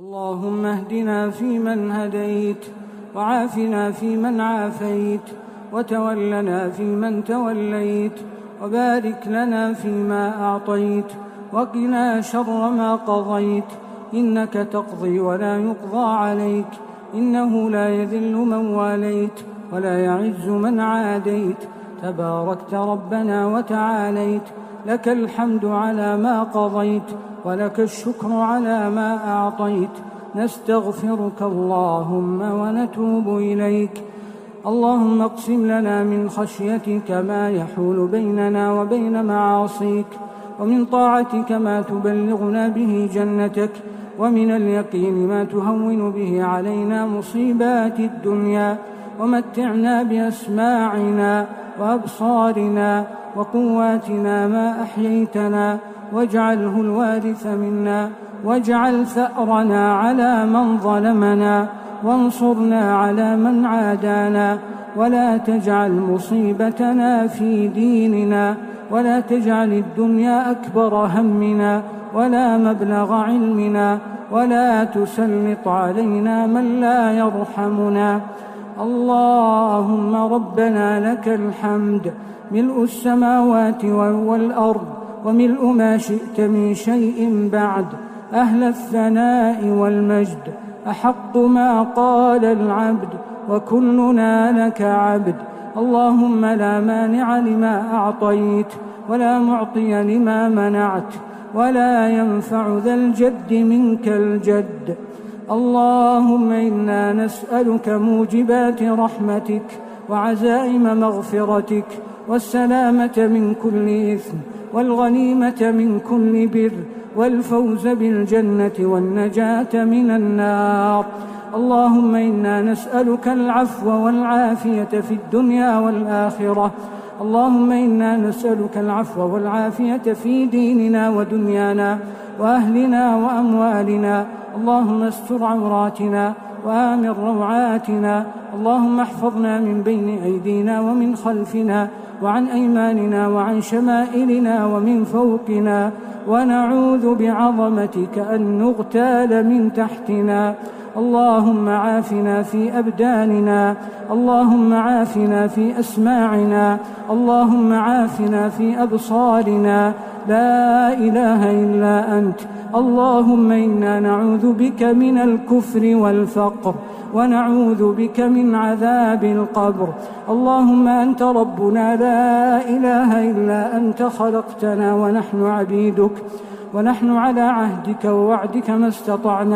اللهم اهدنا فيمن هديت، وعافنا فيمن عافيت، وتولنا فيمن توليت، وبارك لنا فيما أعطيت، وقنا شر ما قضيت، إنك تقضي ولا يقضى عليك، إنه لا يذل من واليت ولا يعز من عاديت، تباركت ربنا وتعاليت، لك الحمد على ما قضيت، ولك الشكر على ما أعطيت، نستغفرك اللهم ونتوب إليك. اللهم اقسم لنا من خشيتك ما يحول بيننا وبين معاصيك، ومن طاعتك ما تبلغنا به جنتك، ومن اليقين ما تهون به علينا مصيبات الدنيا، ومتعنا بأسماعنا وأبصارنا وقواتنا ما أحييتنا، واجعله الوارث منا، واجعل ثأرنا على من ظلمنا، وانصرنا على من عادانا، ولا تجعل مصيبتنا في ديننا، ولا تجعل الدنيا أكبر همنا ولا مبلغ علمنا، ولا تسلط علينا من لا يرحمنا. اللهم ربنا لك الحمد ملء السماوات والأرض وملء ما شئت من شيء بعد، أهل الثناء والمجد، أحق ما قال العبد، وكلنا لك عبد. اللهم لا مانع لما أعطيت، ولا معطي لما منعت، ولا ينفع ذا الجد منك الجد. اللهم إنا نسألك موجبات رحمتك، وعزائم مغفرتك، والسلامة من كل إثم، والغنيمة من كل بر، والفوز بالجنة، والنجاة من النار. اللهم إنا نسألك العفو والعافية في الدنيا والآخرة. اللهم إنا نسألك العفو والعافية في ديننا ودنيانا وأهلنا وأموالنا. اللهم استر عوراتنا وآمن روعاتنا. اللهم احفظنا من بين أيدينا ومن خلفنا وعن أيماننا وعن شمائلنا ومن فوقنا، ونعوذ بعظمتك أن نغتال من تحتنا. اللهم عافنا في أبداننا، اللهم عافنا في أسماعنا، اللهم عافنا في أبصارنا. لا إله إلا أنت. اللهم إنا نعوذ بك من الكفر والفقر، ونعوذ بك من عذاب القبر. اللهم أنت ربنا لا إله إلا أنت، خلقتنا ونحن عبيدك، ونحن على عهدك ووعدك ما استطعنا.